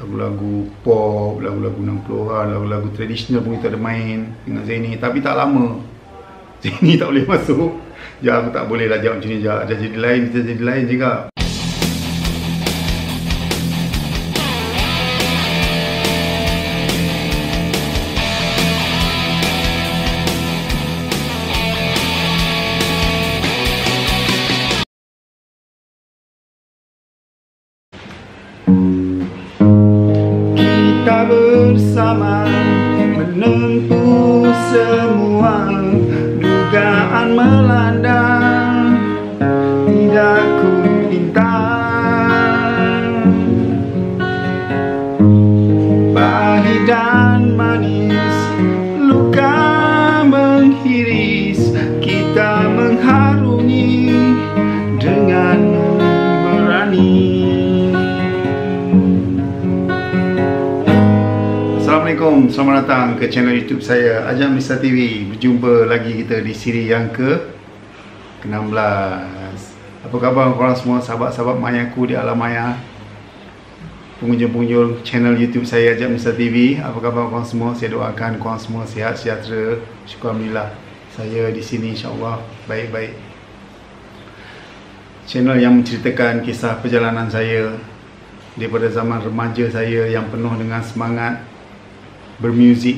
lagu-lagu pop, lagu-lagu 60-an, lagu-lagu tradisional pun kita ada main dengan Zaini. Tapi tak lama Zaini tak boleh masuk. Ya, aku tak boleh lah jawab macam ni. Ada jadi lain, kita jadi lain juga. Kita bersama menempuh semua dugaan melanda, tidak ku minta pahit dan manis, luka menghiris, kita mengharungi dengan berani. Assalamualaikum, selamat datang ke channel YouTube saya, Ajak Mr. TV. Berjumpa lagi kita di siri yang ke-16. Apa khabar korang semua, sahabat-sahabat mayaku di alam maya, pengunjung-pengunjung channel YouTube saya, Ajak Mr. TV. Apa khabar korang semua? Saya doakan korang semua sihat, sejahtera. Syukur Alhamdulillah, saya di sini insyaAllah baik-baik. Channel yang menceritakan kisah perjalanan saya daripada zaman remaja saya yang penuh dengan semangat bermuzik.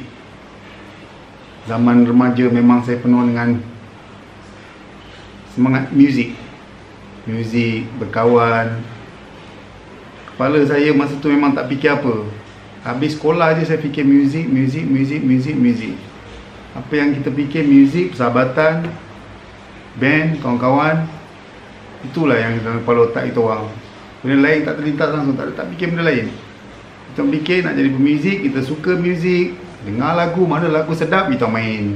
Zaman remaja memang saya penuh dengan semangat muzik, berkawan. Kepala saya masa tu memang tak fikir apa. Habis sekolah je saya fikir muzik. Apa yang kita fikir, muzik, persahabatan, band, kawan-kawan. Itulah yang dalam kepala otak kita orang. Benda lain tak terlintas langsung, tak fikir benda lain. Kita fikir nak jadi pemuzik, kita suka muzik, dengar lagu, mana lagu sedap kita main,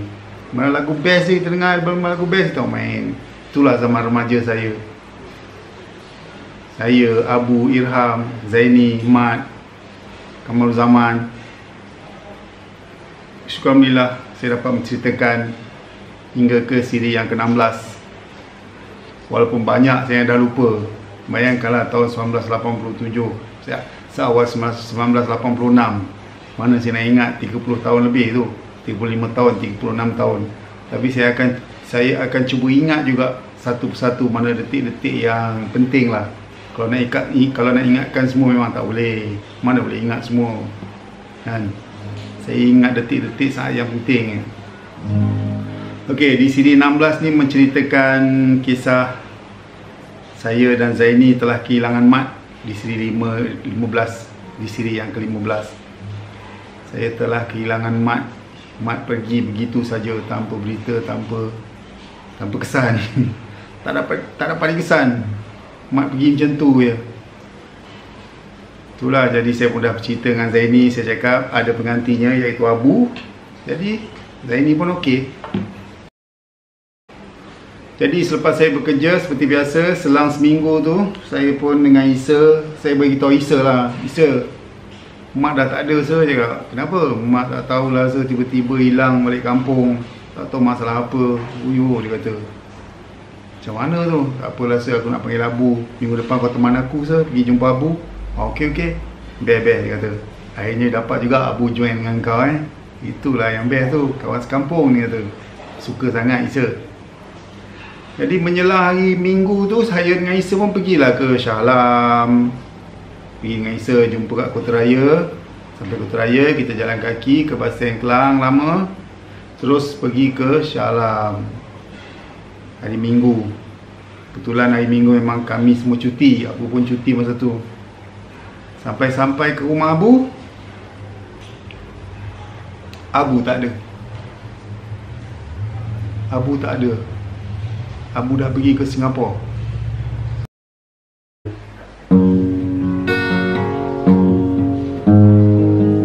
mana lagu best kita dengar, mana lagu best kita main. Itulah zaman remaja saya. Saya, Abu, Irham, Zaini, Mat, Kamal Zaman. Syukur Alhamdulillah saya dapat menceritakan hingga ke siri yang ke-16. Walaupun banyak saya dah lupa. Bayangkanlah tahun 1987, seawal 1986. Mana saya nak ingat 30 tahun lebih tu, 35 tahun, 36 tahun. Tapi saya akan cuba ingat juga satu persatu mana detik-detik yang penting lah. Kalau nak ingatkan semua memang tak boleh. Mana boleh ingat semua kan? Saya ingat detik-detik saat yang penting. Okey, di siri 16 ni menceritakan kisah saya dan Zaini telah kehilangan Mat di siri 15, di siri yang ke-15. Saya telah kehilangan Mat. Mat pergi begitu saja, tanpa berita, tanpa kesan. tak dapat kesan. Mat pergi macam tu je. Itulah, jadi saya pun dah bercerita dengan Zaini. Saya cakap ada penggantinya iaitu Abu. Jadi Zaini pun okey. Jadi selepas saya bekerja seperti biasa, selang seminggu tu saya pun dengan Isa, saya beritahu Isa lah, Isa, Mat dah tak ada sir. Cakap, kenapa? Mat tak tahulah sir, tiba-tiba hilang balik kampung, tak tahu masalah apa. Dia kata, macam mana tu? Tak apalah sir, aku nak panggil Abu. Minggu depan kau teman aku sir, pergi jumpa Abu. Okey, best dia kata. Akhirnya dapat juga Abu join dengan kau Itulah yang best tu, kawan sekampung ni kata. Suka sangat Isa. Jadi menjelang hari Minggu tu, saya dengan Isa pun pergilah ke Shah Alam. Pergi dengan Isa jumpa kat Kota Raya. Sampai Kota Raya, kita jalan kaki ke Baseng Kelang lama. Terus pergi ke Shah Alam hari Minggu. Kebetulan hari Minggu memang kami semua cuti. Aku pun cuti masa tu. Sampai ke rumah Abu, Abu tak ada. Abu dah pergi ke Singapura.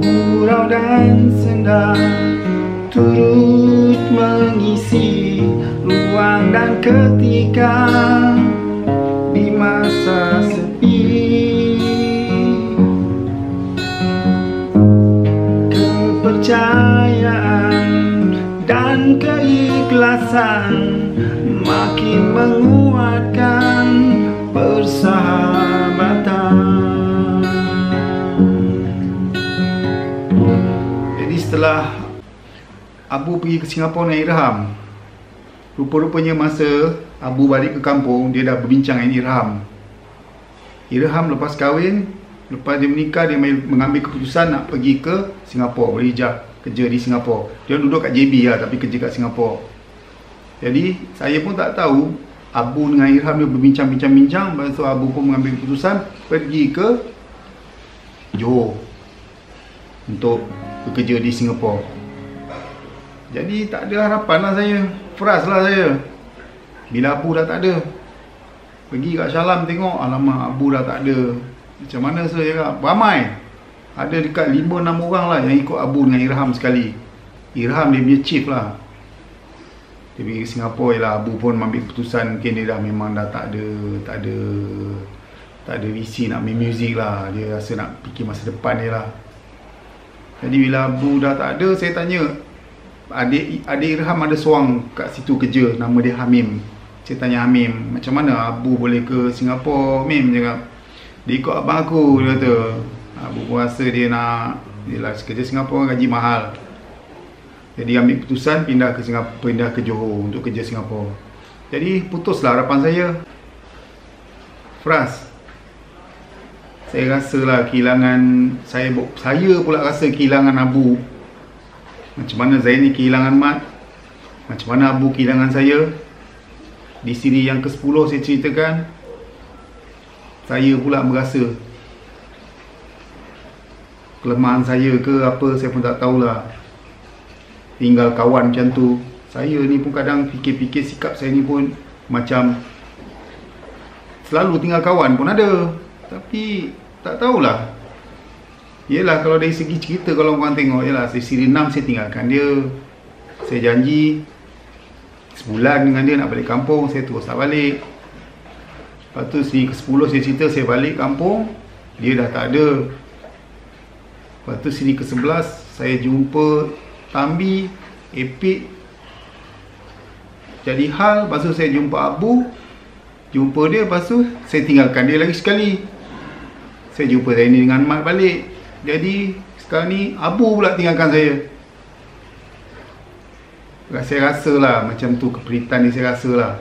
Gurau dan senda turut mengisi ruang dan ketika di masa sepi. Kepercayaan dan keikhlasan makin menguatkan persahabatan. setelah Abu pergi ke Singapura dengan Irham, rupa-rupanya masa Abu balik ke kampung, dia dah berbincang dengan Irham. Irham lepas kahwin, lepas dia menikah, dia mengambil keputusan nak pergi ke Singapura, berhijrah kerja di Singapura. Dia duduk kat JB lah, tapi kerja kat Singapura. Jadi saya pun tak tahu, Abu dengan Irham dia berbincang-bincang. Lepas tu Abu pun mengambil keputusan pergi ke Johor untuk bekerja di Singapura. Jadi tak ada harapan lah saya, frust lah saya. Bila Abu dah tak ada, pergi kat Shalam tengok, alamak Abu dah tak ada. Macam mana saya cakap, ramai. Ada dekat 5-6 orang lah yang ikut Abu dengan Irham sekali. Irham dia punya chief lah. Dia pergi ke Singapura lah. Abu pun ambil keputusan, mungkin dia dah memang dah tak ada visi nak main muzik lah. Dia rasa nak fikir masa depan dia lah. Jadi bila Abu dah tak ada, saya tanya, adik Irham ada seorang kat situ kerja, nama dia Hamim. Saya tanya Hamim, macam mana Abu boleh ke Singapura? Hamim cakap, dia ikut abang aku, dia kata. Abu pun rasa dia nak, dia lah kerja Singapura gaji mahal. Jadi ambil keputusan pindah ke Singapura, pindah ke Johor untuk kerja Singapura. Jadi putuslah harapan saya. Frust. Saya rasalah kehilangan, saya pula rasa kehilangan Abu. Macam mana Zaini kehilangan Mat, macam mana Abu kehilangan saya. Di siri yang ke-10 saya ceritakan, saya pula merasa kelemahan saya ke apa, saya pun tak tahulah. Tinggal kawan macam tu, saya ni pun kadang fikir-fikir sikap saya ni pun macam selalu tinggal kawan pun ada. Tapi tak tahulah. Yelah, kalau dari segi cerita, kalau korang tengok, yelah, siri 6 saya tinggalkan dia. Saya janji sebulan dengan dia nak balik kampung, saya terus tak balik. Lepas tu siri ke-10 saya cerita saya balik kampung, dia dah tak ada. Lepas tu siri ke-11 saya jumpa Tambi, Epic, jadi hal. Lepas tu saya jumpa Abu, jumpa dia, lepas tu saya tinggalkan dia lagi sekali. Saya jumpa Zaini dengan Mat balik. Jadi sekarang ni Abu pula tinggalkan saya. Saya rasa lah macam tu, keperitan ni saya rasa lah.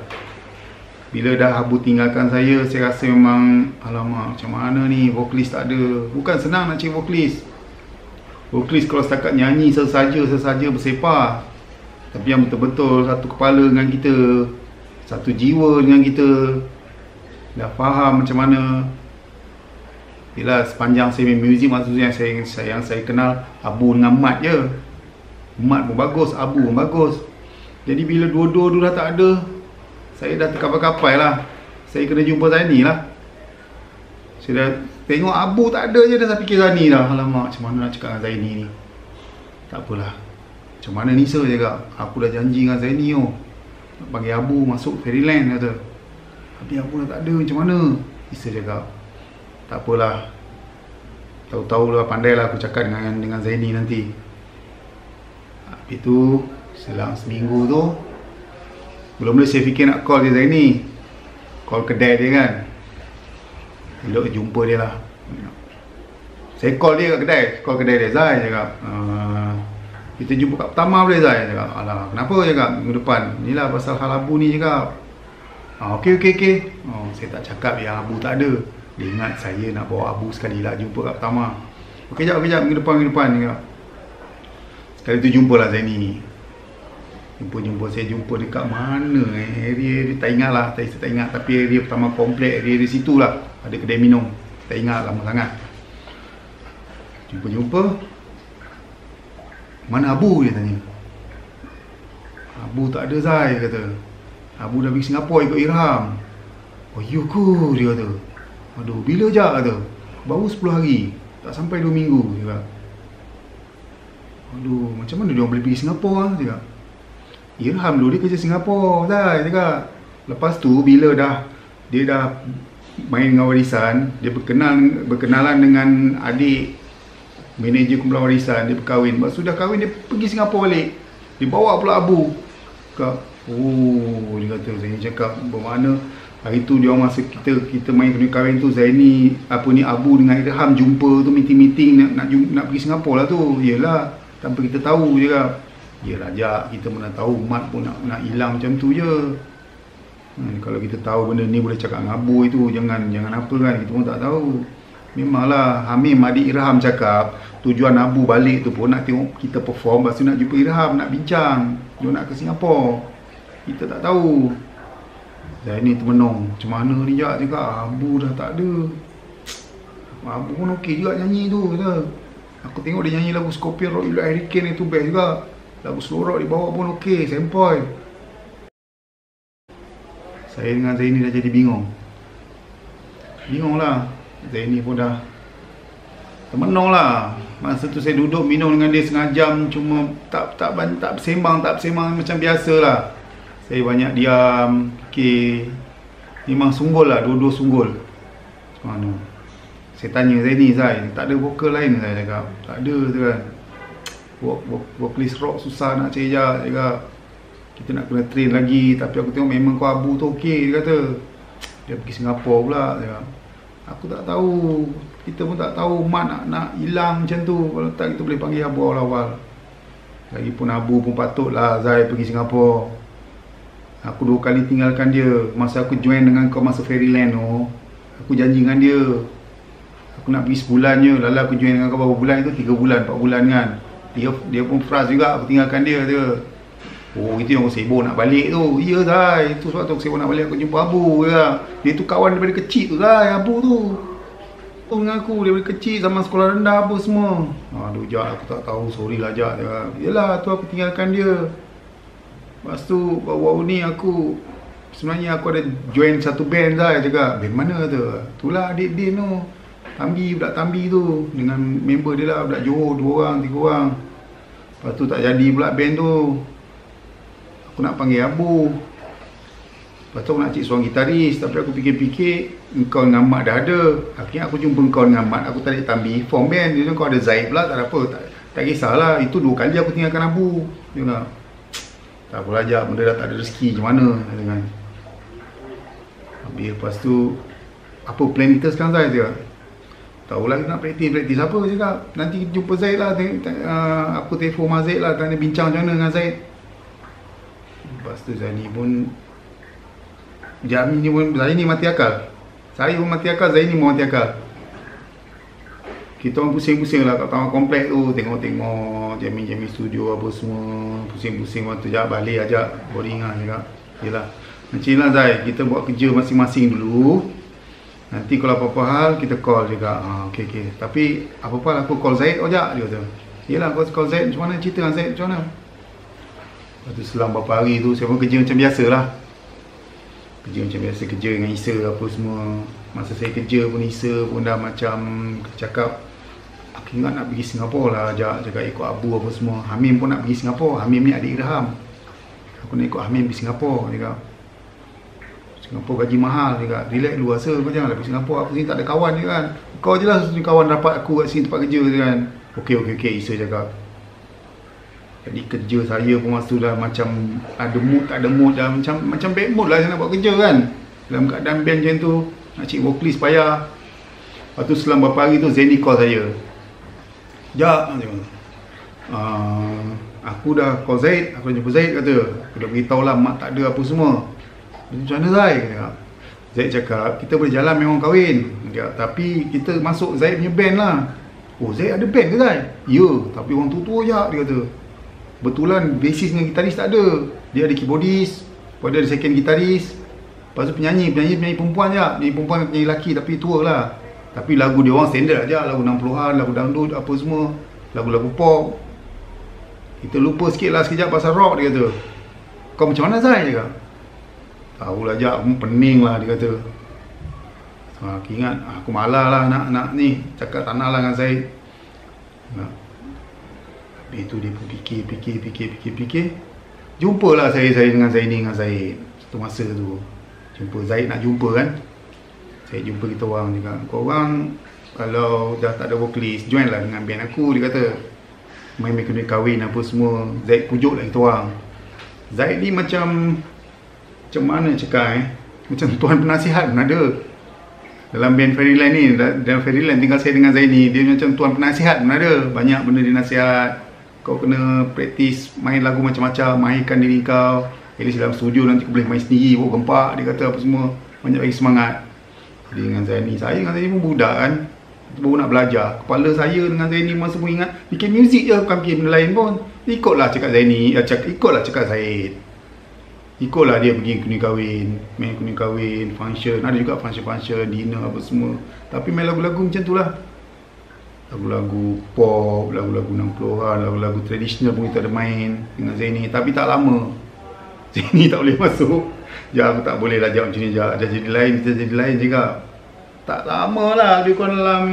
Bila dah Abu tinggalkan saya rasa memang, alamak macam mana ni, vokalis tak ada. Bukan senang nak cari vokalis. Vokalis kalau setakat nyanyi sesaja bersepah. Tapi yang betul-betul satu kepala dengan kita, satu jiwa dengan kita, dah faham macam mana. Yelah, sepanjang saya main muzik, maksudnya yang saya kenal Abu dengan Mat je. Mat pun bagus, Abu pun bagus. Jadi bila dua-dua tu dah tak ada, saya dah terkapai-kapai lah. Saya kena jumpa Zaini lah. Saya dah tengok Abu tak ada je, dah saya fikir Zaini dah. Alamak, macam mana nak cakap dengan Zaini ni. Tak apalah, macam mana Nisa cakap, aku dah janji dengan Zaini nak panggil Abu masuk Fairyland kata. Tapi Abu dah tak ada, macam mana? Nisa cakap, tak apalah, tahu-tahu lah, pandailah aku cakap dengan Zaini nanti. Habis tu selang seminggu tu, mula-mula saya fikir nak call dia Zaini, call kedai dia kan. Elok jumpa dia lah. Saya call dia kat kedai, call kedai dia, Zai cakap, kita jumpa kat pertama boleh Zai? Cakap, alah kenapa cakap, minggu depan. Inilah pasal hal Abu ni cakap. Okey. Saya tak cakap yang Abu tak ada. Dia ingat saya nak bawa Abu sekali lah jumpa kat pertama. Okey jap, minggu depan cakap. Sekali tu jumpalah Zaini ni. Saya jumpa dekat mana area dia tak ingat lah, saya tak ingat. Tapi area pertama komplek, area situ lah ada kedai minum, tak ingat lama sangat. Jumpa, mana Abu, dia tanya. Abu tak ada Zai kata. Abu dah pergi Singapura ikut Irham. Oh ya ke, dia kata. Aduh, bila je kata. Baru 10 hari, tak sampai 2 minggu dia kata. Aduh, macam mana dia orang boleh pergi Singapura dia kata. Irham dulu dia kerja Singapura Zai cakap. Lepas tu bila dia dah main dengan warisan, dia berkenalan dengan adik manager kumpulan warisan, dia berkahwin. Lepas tu dah kahwin, dia pergi Singapura balik. Dia bawa pula Abu. Dia kata, Zaini cakap bermakna hari tu dia masa kita main kena kahwin tu, Zaini Abu dengan Irham jumpa tu, meeting nak pergi Singapura lah tu. Yelah, tanpa kita tahu je kan. Ya Raja, kita mana tahu mat pun nak hilang macam tu je. Kalau kita tahu benda ni boleh cakap ngabur itu, jangan apa kan, kita pun tak tahu. Memanglah Hamim adik Irham cakap tujuan Abu balik tu pun nak tengok kita perform, lepas tu nak jumpa Irham, nak bincang, dia nak ke Singapura. Kita tak tahu. Zaini termenung, macam mana ni cakap Abu dah tak ada. Abu pun okey juga nyanyi tu kata. Aku tengok dia nyanyi lagu Scorpion Rock Elite Hurricane itu best juga. Lagu slow rock dia bawa pun okey, sempoi. Saya dengan Zaini dah jadi bingung. Bingung lah. Zaini pun dah termenung lah. Masa tu saya duduk minum dengan dia setengah jam, cuma tak bersembang macam biasa lah. Saya banyak diam, fikir. Memang sunggul lah, dua-dua sunggul. Macam mana? Saya tanya Zaini, Zai, tak ada vokal lain? Saya cakap, tak ada tu kan. Vokalis rock susah nak cari je, cakap. Kita nak kena train lagi, tapi aku tengok memang kau Abu tu okey, dia kata. Dia pergi Singapura pula, cakap. Aku tak tahu, kita pun tak tahu Mat nak hilang macam tu. Kalau tak kita boleh panggil Abu awal-awal. Lagipun Abu pun patutlah Zai pergi Singapura. Aku 2 kali tinggalkan dia. Masa aku join dengan kau masa Fairyland tu, aku janji dengan dia aku nak pergi sebulan je. Lalu aku join dengan kau berapa bulan itu, 3 bulan, 4 bulan kan. Dia pun frust juga aku tinggalkan dia. Oh, itu yang aku sibuk nak balik tu. Ya Zai, itu sebab tu aku sibuk nak balik, aku jumpa Abu ya. Dia tu kawan daripada kecil tu Zai, Abu tu. Tu dengan aku daripada kecil, zaman sekolah rendah apa semua. Aduh Jak, aku tak tahu, sorry lah Jak. Yalah, tu aku tinggalkan dia. Lepas tu baru-baru ni aku sebenarnya aku ada join satu band Zai. Cakap, band mana tu? Itulah adik Din tu, Tambi, budak Tambi tu. Dengan member dia lah, budak Johor, 2 orang, 3 orang. Lepas tu tak jadi pula band tu. Aku nak panggil Abu. Lepas tu aku nak cik seorang gitaris. Tapi aku fikir-fikir, engkau dengan Mat dah ada. Akhirnya aku jumpa engkau dengan Mat, aku tarik Tambi, form band. Dia kau ada Zaid pula, tak ada apa. Tak kisahlah, itu 2 kali aku tinggalkan Abu. Dia nak, tak apalah Jap, benda dah tak ada rezeki, macam mana dengan. Habis lepas tu, apa plan kita sekarang Zaid? Dia tahulah kita nak praktis apa cakap. Nanti kita jumpa Zaid lah. Aku telefon dengan Zaid lah, tanya bincang macam mana dengan Zaid. Lepas tu Zaini pun Zaini mati akal. Saya pun mati akal, Zaini pun mati akal. Kita orang pusing-pusing lah kat taman komplek tu. Tengok-tengok jamming studio apa semua. Pusing-pusing waktu Jap balik ajak. Boring lah cakap. Yelah, macam lah Zai, kita buat kerja masing-masing dulu. Nanti kalau apa-apa hal kita call juga. Okay. Tapi apa-apa hal aku call Zaid Jap, dia kata. Yelah, aku call Zaid, macam mana cerita dengan Zaid, macam mana? Lepas tu selang beberapa hari tu saya pun kerja macam biasa lah. Kerja macam biasa, kerja dengan Isa apa semua. Masa saya kerja pun Isa pun dah macam cakap, aku ingat nak pergi Singapura lah cakap ikut Abu apa semua. Hamim pun nak pergi Singapura. Hamim ni adik Irham. Aku nak ikut Hamim pergi Singapura. Cakap Singapura gaji mahal, cakap relax dulu rasa, kau janganlah pergi Singapura. Aku sini tak ada kawan je kan. Kau je lah kawan rapat aku kat sini tempat kerja je kan. Okey Isa cakap. Jadi kerja saya pun masa tu dah macam ada mood, tak ada mood dah, macam bad mood lah saya nak buat kerja kan. Dalam keadaan band macam tu, nak cik vokalis payah. Lepas tu selang beberapa hari tu Zaini call saya. Jak, aku dah call Zaid, aku dah jumpa Zaid kata. Aku dah beritahu lah Mat tak ada apa semua. Macam mana Zaid? Zaid cakap, kita boleh jalan memang kahwin. Tapi kita masuk Zaid punya band lah. Oh, Zaid ada band ke Zaid? Ya, tapi orang tua-tua je, dia kata. Betulan bassist dengan gitaris tak ada. Dia ada keyboardist, lepas dia ada second gitaris. Lepas tu penyanyi perempuan je. Penyanyi perempuan, penyanyi lelaki tapi tua lah. Tapi lagu dia orang standard aja, lagu 60-an, lagu dangdut apa semua, lagu-lagu pop. Kita lupa sikit lah sekejap pasal rock, dia kata. Kau macam mana Zai? Dia kata, tahulah Jak, aku pening lah, dia kata. Aku ingat, aku malah lah nak ni, cakap tak nak lah dengan Zaid. Habis tu dia pun fikir. Jumpalah saya dengan Zaini dengan Zaid. Satu masa tu jumpa Zaid, nak jumpa kan. Saya jumpa kita orang juga. Korang kalau dah tak ada vokalis, join lah dengan band aku, dia kata. Main kena kahwin apa semua. Zaid pujuk lah kita orang. Zaid ni macam mana cakap macam tuan penasihat pun ada. Dalam band Fairyland ni, dalam Fairyland tinggal saya dengan Zaini, dia macam tuan penasihat pun ada. Banyak benda dia nasihat. Kau kena praktis main lagu macam-macam, mainkan diri kau. At least dalam studio nanti kau boleh main sendiri, bawa gempak, dia kata apa semua. Banyak bagi semangat. Jadi dengan Zaini, saya dengan Zaini pun budak kan, baru nak belajar. Kepala saya dengan Zaini masa semua ingat bikin muzik je, bukan bikin benda lain pun. Ikutlah cakap Zaini, ikutlah cakap Zaid. Ikutlah dia pergi kuning kahwin, main kuning kahwin, function, ada juga function-function, dinner apa semua. Tapi main lagu-lagu macam tu lah. Lagu-lagu pop, lagu-lagu 60-an, lagu-lagu tradisional pun kita ada main dengan Zaini. Tapi tak lama, Zaini tak boleh masuk. Ya, aku tak boleh lah jawab macam ni. Dia jadi lain, kita jadi lain juga. Tak lama lah, lebih kurang dalam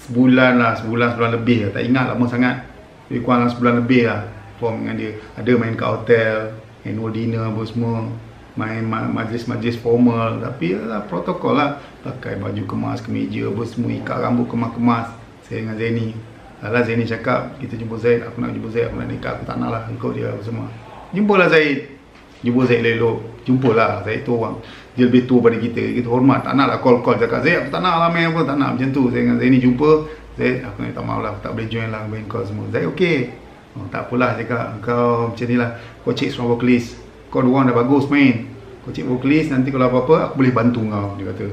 sebulan lebih lah. Tak ingat lama sangat. Lebih kurang dalam sebulan lebih lah form dengan dia. Ada main kat hotel, annual dinner apa semua, main majlis-majlis formal. Tapi lah protokol lah, pakai baju kemas, kemeja apa semua, ikat rambut kemas-kemas. Saya dengan Zaini. Alah Zaini cakap, kita jumpa Zaid, aku nak jumpa Zaid, aku nak nikah, aku tak nak lah ikut dia apa semua. Jumpalah Zaid. Jumpa Zaid elok. Jumpalah, Zaid tu orang, dia lebih tua pada kita, kita hormat. Tak nak lah call-call cakap Zaid, aku tak nak lah main apa, tak nak macam tu. Saya dengan Zaini jumpa, Zaid, aku nak minta maaf lah, aku tak boleh join lah main call semua. Zaid okey. Oh, tak apalah cakap, kau macam ni lah, kau cek semua vokalis, kau dua orang dah bagus main, kau cek vokalis, nanti kalau apa-apa aku boleh bantu kau, dia kata.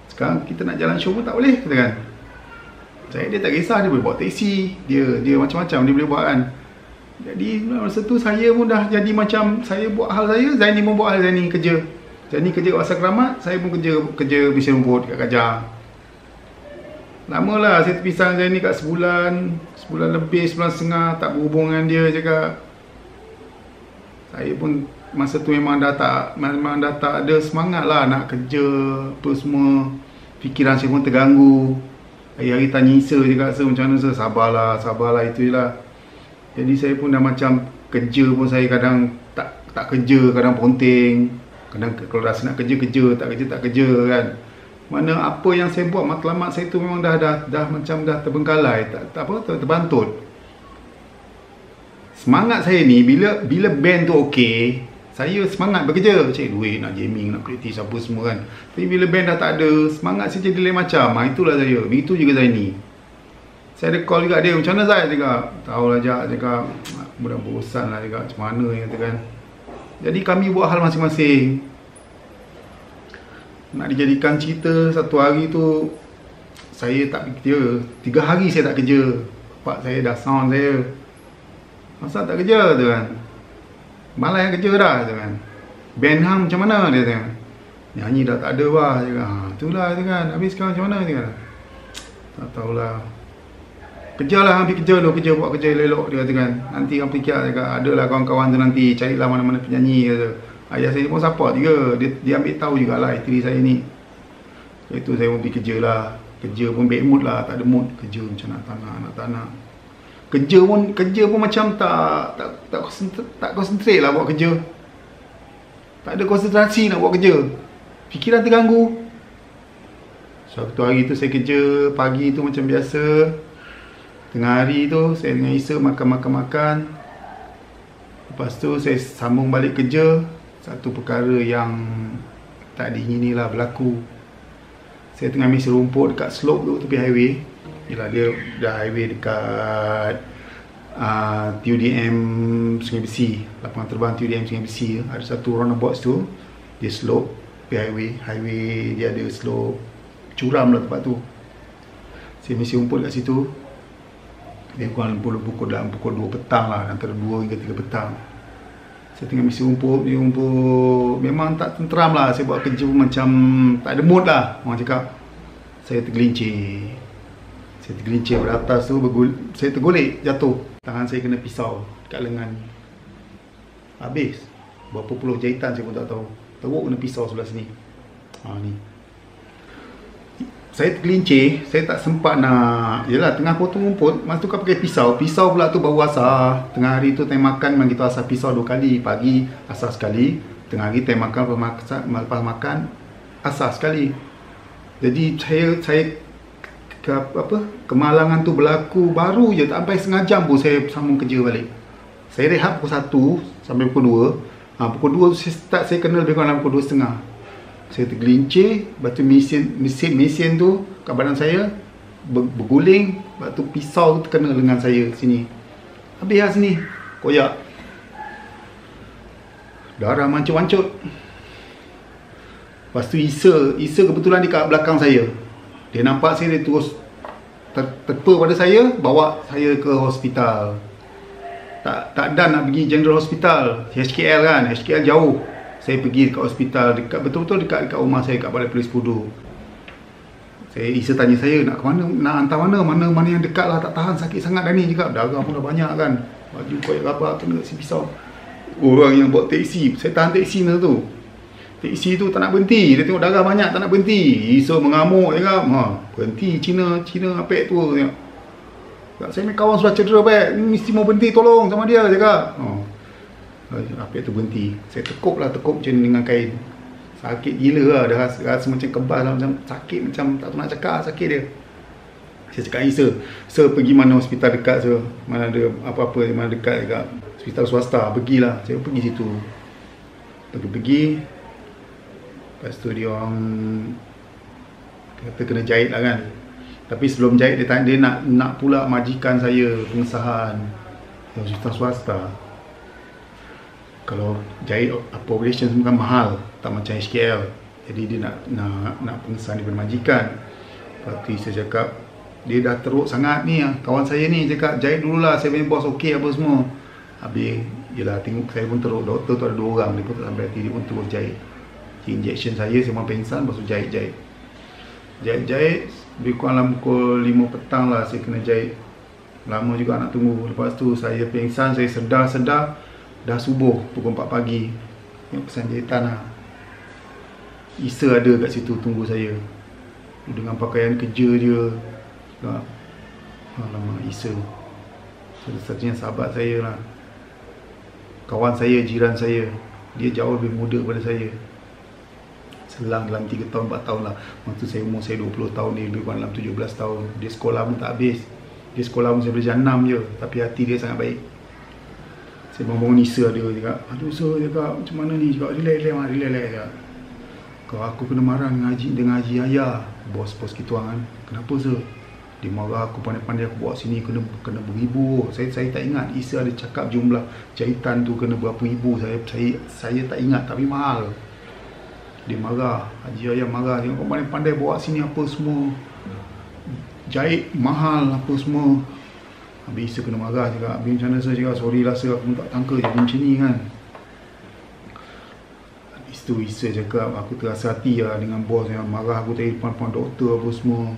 Sekarang kita nak jalan show pun tak boleh, kata kan. Saya dia tak kisah, dia boleh bawa teksi, dia macam-macam dia boleh buat kan. Jadi masa tu saya pun dah jadi macam, saya buat hal saya, Zaini pun buat hal Zaini kerja. Zaini kerja kat Pasar Keramat, saya pun kerja mesin rumput kat Kajar. Lama lah saya terpisah dengan Zaini kat sebulan lebih, sebulan setengah, tak berhubung dengan dia cakap. Saya pun masa tu memang dah tak ada semangat lah nak kerja apa semua. Fikiran saya pun terganggu. Hari-hari tanya Isa cakap, macam mana sabarlah itu je lah. Jadi saya pun dah macam kerja pun saya kadang tak kerja, kadang ponting. Kadang kalau rasa nak kerja, tak kerja kan. Mana apa yang saya buat, matlamat saya tu memang dah macam dah terbengkalai, terbantut. Semangat saya ni bila band tu okey, saya semangat bekerja, cari duit, nak jamming, nak praktis apa semua kan. Tapi bila band dah tak ada, semangat saya jadi lain macam. Itulah saya. Begitu juga Zaini. Saya ada call juga dia, macam mana Zai? Dia cakap, tahulah cakap, mudah bosan lah cakap, macam mana yang kata kan. Jadi kami buat hal masing-masing. Nak dijadikan cerita, satu hari tu saya tak kerja, 3 hari saya tak kerja. Bapak saya dah sound saya, masa tak kerja tu kan, malas yang kerja dah tu kan. Band hang macam mana dia tengok, nyanyi dah tak ada bah. Dia kata, itulah tu kan, habis sekarang macam mana dia kata. Tak tahulah, kerjalah, ambil kerja dulu, buat kerja elok dia kata kan. Nanti kau fikir cakap, adalah kawan-kawan tu nanti, carilah mana-mana penyanyi kata. Ayah saya pun support juga, dia ambil tahu jugalah isteri saya ni. Itu saya pun pergi kerja lah. Kerja pun bad mood lah, tak ada mood kerja macam nak tak nak. Kerja pun macam tak konsentrate lah buat kerja. Tak ada konsentrasi nak buat kerja. Fikiran terganggu. Satu hari tu saya kerja, pagi tu macam biasa. Tengah hari tu saya dengan Isa makan. Lepas tu saya sambung balik kerja. Satu perkara yang tak diingini lah berlaku. Saya tengah mesin rumput dekat slope tu, tepi highway. Yelah, dia dah highway dekat TUDM Sungai Besi, lapangan terbang TUDM Sungai Besi. Ada satu roundabout tu, dia slope tepi highway dia ada slope, curam lah tempat tu. Saya mesin rumput kat situ. Dia kurang pukul 2 petang lah, antara 2 hingga 3 petang. Saya tengah misi rumput, memang tak tenteram lah. Saya buat kerja pun macam tak ada mood lah, orang cakap. Saya tergelincir beratas tu, saya tergolek, jatuh. Tangan saya kena pisau dekat lengan. Habis. Berapa puluh jahitan saya pun tak tahu. Teruk kena pisau sebelah sini. Ni. Saya tergelincir, saya tak sempat nak, yelah tengah potong rumput, masa tu kau pakai pisau pula tu baru asar. Tengah hari tu time makan memang kita asar pisau 2 kali, pagi asar sekali, tengah hari time makan lepas makan asar sekali. Jadi saya kemalangan tu berlaku baru je, tak sampai setengah jam pun saya sambung kerja balik. Saya rehat pukul 1 sampai pukul 2. Pukul 2 saya kena lebih kurang pukul 2.30. Saya tergelincir, lepas tu mesin tu kat badan saya berguling. Lepas tu pisau tu kena lengan saya sini. Habis lah sini. Koyak. Darah mancut-mancut. Lepas tu Isa kebetulan dekat belakang saya. Dia nampak saya, dia terus terpa pada saya, bawa saya ke hospital. Tak dan nak pergi General Hospital, HKL kan, HKL jauh. Saya pergi dekat hospital, betul-betul dekat rumah saya, kat Balai Polis Pudu. Isa tanya saya, nak ke mana, nak hantar mana yang dekat lah, tak tahan, sakit sangat dah ni. Cakap, darah pun dah banyak kan, baju koyak rabak, kena si pisau. Orang yang bawa teksi, saya tahan teksi masa tu. Teksi tu tak nak berhenti, dia tengok darah banyak, tak nak berhenti. Isa mengamuk, cakap, berhenti, Cina apek tu. Saya punya kawan sudah cedera baik, mesti mau berhenti, tolong sama dia, cakap. Apek tu berhenti. Saya tekuk macam dengan kain. Sakit gila lah, dah rasa macam kebas lah, macam sakit, macam tak nak cakap sakit dia. Saya cakap, Isa pergi mana hospital dekat, mana ada apa-apa, mana dekat dekat hospital swasta, pergilah. Saya pergi situ. Pergi. Lepas tu dia orang kata kena jahit lah kan. Tapi sebelum jahit dia nak pula majikan saya pengesahan hospital swasta. Kalau jahit operation semua kan mahal, tak macam HKL. Jadi dia nak pengesahan daripada majikan. Lepas tu saya cakap, dia dah teruk sangat ni, kawan saya ni, cakap jahit dululah, saya punya bos okey apa semua. Habis, yelah, tengok saya pun teruk. Doktor tu ada 2 orang, dia pun tak sampai hati, dia pun terus jahit. Injection saya memang pengsan, lepas tu jahit. Lebih kurang dalam pukul 5 petang lah saya kena jahit. Lama juga nak tunggu. Lepas tu saya pengsan, saya sedar dah subuh pukul 4 pagi. Yang pesan jahitan lah. Isa ada kat situ tunggu saya dengan pakaian kerja dia. Alamak, Isa satu-satunya sahabat saya lah, kawan saya, jiran saya. Dia jauh lebih muda daripada saya, selang dalam 3 tahun 4 tahun lah. Waktu saya umur saya 20 tahun, dia lebih kurang dalam 17 tahun. Dia sekolah pun tak habis. Dia sekolah pun saya belajar 6 je. Tapi hati dia sangat baik. Saya bangun Isa dia cakap, aduh Sir, cakap macam mana ni? Cakap, relax. Kalau aku kena marah dengan Haji Ayah, bos kita orang kan. Kenapa Sir? Dia marah aku, pandai-pandai aku bawa sini kena beribu. Saya tak ingat Isa ada cakap jumlah jahitan tu kena berapa ribu. Saya tak ingat, tapi mahal. Dia marah, Haji Ayah marah. Dia kau pandai-pandai bawa sini apa semua, jahit mahal apa semua. Habis Isa kena marah cakap, habis macam mana Sir? Cakap, sorry lah Sir, aku pun tak tangka jadi macam ni kan. Habis tu Isa cakap, aku terasa hati lah dengan bos yang marah aku tadi depan doktor apa semua.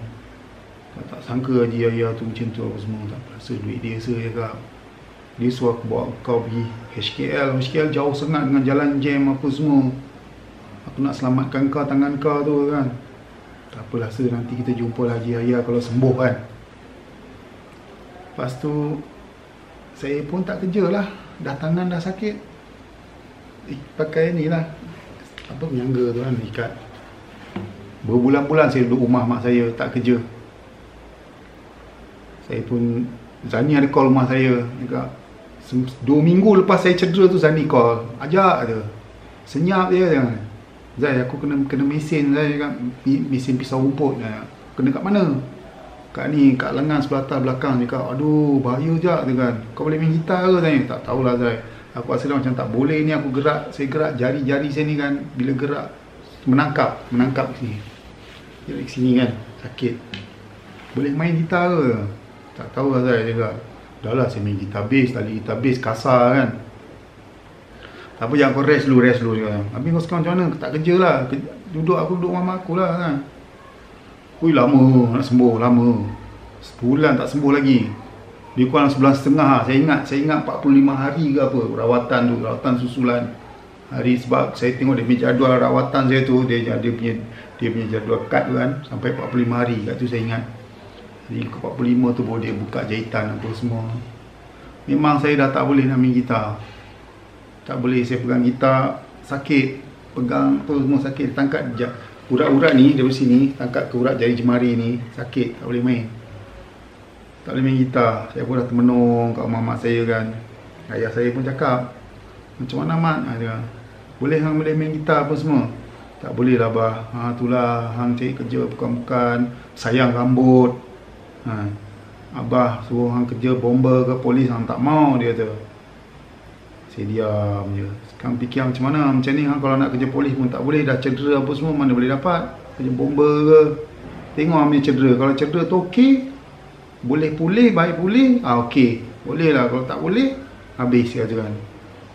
Tak sangka Haji Ayah tu macam tu apa semua. Tak rasa duit dia Sir, cakap. Dia suruh aku bawa kau pergi HKL jauh sangat dengan jalan jam apa semua. Aku nak selamatkan kau, tangan kau tu kan. Tak apalah Sir, nanti kita jumpa Haji Ayah kalau sembuh kan. Lepas tu saya pun tak kerja lah, dah tangan dah sakit. Pakai ni lah, apa penyangga tu kan, ikat. Berbulan-bulan saya duduk rumah mak saya, tak kerja. Saya pun, Zani ada call rumah saya, cakap 2 minggu lepas saya cedera tu Zani call, ajak je, senyap je jangan. Zai, aku kena mesin, Zai cakap, mesin pisau rumput. Kena kat mana? Kat ni, kat lengan sebelah atas belakang. Dia cakap, aduh bahaya je kan. Kau boleh main gitar ke Zai? Tak tahulah Zai. Aku rasa macam tak boleh ni, aku gerak. Saya gerak jari-jari saya ni kan, bila gerak menangkap sini. Jadi sini kan, sakit. Boleh main gitar ke? Tak tahulah Zai. Dia cakap, dah lah saya main gitar bass. Tali gitar bass kasar kan. Tak apa, jangan kau rest dulu Habis kau sekarang macam mana? Tak kerja lah, aku duduk rumah mak aku lah kan. Ui, lama nak sembuh, lama. Sebulan tak sembuh lagi. Dia kurang sebulan setengah. Saya ingat 45 hari ke apa rawatan susulan hari. Sebab saya tengok dia punya jadual rawatan saya tu, dia punya jadual kad kan, sampai 45 hari. Kat tu saya ingat. Jadi ke 45 tu baru dia buka jahitan apa semua. Memang saya dah tak boleh nak main gitar. Tak boleh saya pegang gitar, sakit. Pegang tu semua sakit. Tangkap urat-urat ni dari sini, tangkap ke urat jari jemari ni, sakit, tak boleh main. Tak boleh main gitar. Saya pun dah termenung kat rumah mak saya kan. Ayah saya pun cakap, macam mana Mat? Dia, boleh hang boleh main gitar apa semua? Tak boleh lah bah. Itulah hang cari kerja bukan-bukan, sayang rambut. Abah suruh hang kerja bomber ke polis, hang tak mau, dia kata. Saya diam je. Sekarang fikir macam mana, macam ni hang kalau nak kerja polis pun tak boleh, dah cedera apa semua, mana boleh dapat kerja bomber ke. Tengok hang punya cedera, kalau cedera tu okey, boleh pulih, baik pulih, okey, boleh lah. Kalau tak boleh, habis dia kata kan.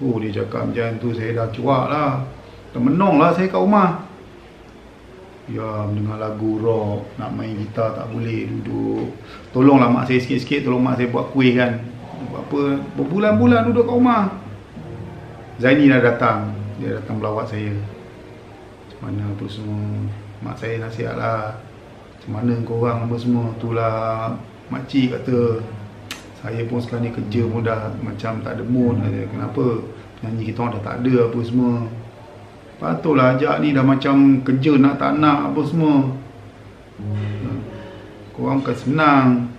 Dia cakap macam tu, saya dah cuak lah, dah menong lah saya kat rumah. Ya, mendengar lagu rock, nak main gitar tak boleh, duduk. Tolonglah mak saya sikit-sikit, tolong mak saya buat kuih kan. Apa, berbulan-bulan duduk kat rumah. Zaini dah datang, dia datang melawat saya. Macam mana apa semua, mak saya nasihat lah. Macam mana korang apa semua, itulah makcik kata. Saya pun sekarang ni kerja pun dah macam tak ada mood. Kenapa? Penyanyi kita orang dah tak ada apa semua. Patutlah ajak ni dah macam kerja nak tak nak apa semua. Korang bukan senang.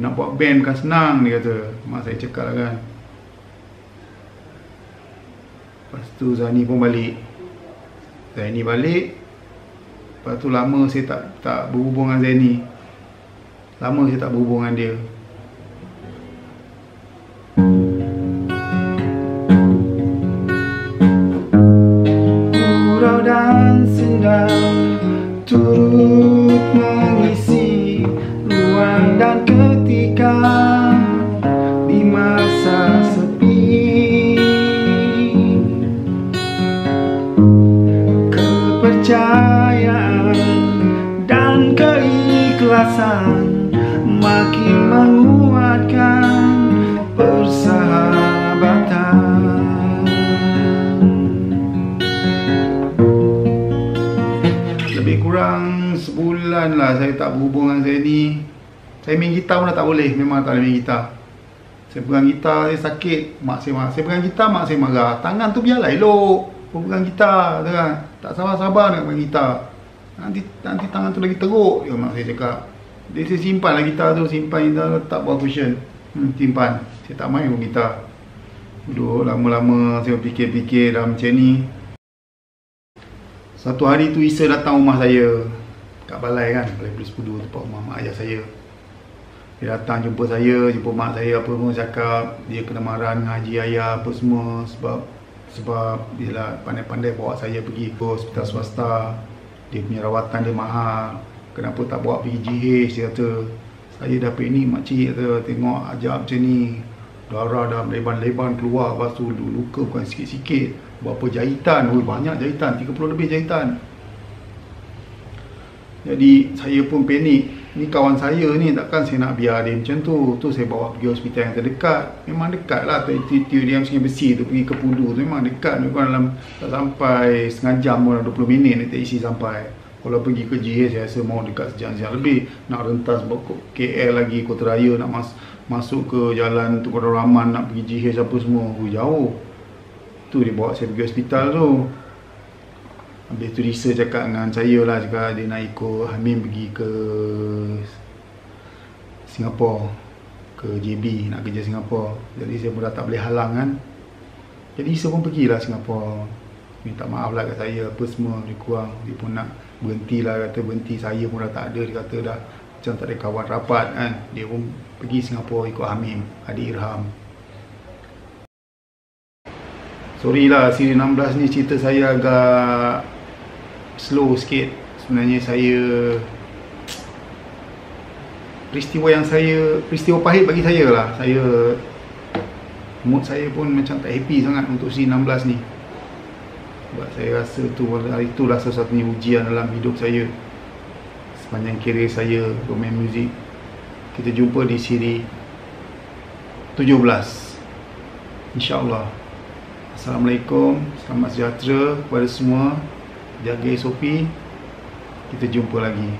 Nak buat band bukan senang, dia kata. Mak saya cakap lah kan. Lepas tu Zani pun balik. Zaini balik. Lepas tu lama saya tak berhubung dengan Zaini. Lama saya tak berhubung dengan dia. Gurau dan sendang turut mengisi ruang dan ketika di masa sepi. Kepercayaan dan keikhlasan makin menguatkan persahabatan. Lebih kurang sebulan lah saya tak berhubung dengan saya ni. Saya main gitar pun dah tak boleh, memang tak boleh main gitar. Saya pegang gitar, saya sakit, mak saya marah. Saya pegang gitar, mak saya marah. Tangan tu biarlah elok, pegang gitar kan. Tak sabar-sabar nak main gitar. Nanti tangan tu lagi teruk, ya, mak saya cakap. Dia saya simpan lah gitar tu, simpan gitar tu, tak buat cushion. Simpan. Saya tak main pun gitar. Duduk lama-lama saya fikir-fikir dah macam ni. Satu hari tu Isa datang rumah saya kat balai kan, balai polis Pudu, tempat rumah mak ayah saya. Dia datang jumpa saya, jumpa mak saya apa pun, cakap dia kena marah dengan haji ayah apa semua sebab dia lah pandai-pandai bawa saya pergi ke hospital swasta. Dia punya rawatan dia mahal. Kenapa tak bawa pergi GH, dia kata. Saya dah ni makcik kata, tengok ajab macam ni. Darah dah leban-leban keluar, lepas tu luka bukan sikit-sikit. Berapa jahitan, banyak jahitan, 30 lebih jahitan. Jadi saya pun panik. Ni kawan saya ni, takkan saya nak biar dia macam tu. Tu saya bawa pergi hospital yang terdekat. Memang dekat lah, TUDM Sungai Besi tu pergi ke Pudu tu memang dekat. Memang dalam tak sampai setengah jam pun, 20 minit ni taxi sampai. Kalau pergi ke GH saya rasa mau dekat sejam-sejam lebih. Nak rentas KL lagi, Kota Raya, nak masuk ke jalan Tunku Abdul Rahman, nak pergi GH apa semua, jauh. Tu dia bawa saya pergi hospital tu. Habis tu Risa cakap dengan saya lah, cakap dia nak ikut Hamim pergi ke Singapura, ke JB, nak kerja Singapura. Jadi saya pun dah tak boleh halang kan. Jadi Risa pun pergilah Singapura. Minta maaf lah kat saya apa semua, lebih kurang. Dia pun nak berhenti lah, kata berhenti. Saya pun dah tak ada, dia kata dah macam tak ada kawan rapat kan. Dia pun pergi Singapura ikut Hamim, adik Irham. Sorry lah, siri 16 ni cerita saya agak slow sikit. Sebenarnya peristiwa pahit bagi saya lah. Mood saya pun macam tak happy sangat untuk siri 16 ni. Sebab saya rasa itulah satu-satunya ujian dalam hidup saya sepanjang kerjaya saya bermain muzik. Kita jumpa di siri 17, InsyaAllah. Assalamualaikum, selamat sejahtera kepada semua. Jaga SOP. Kita jumpa lagi.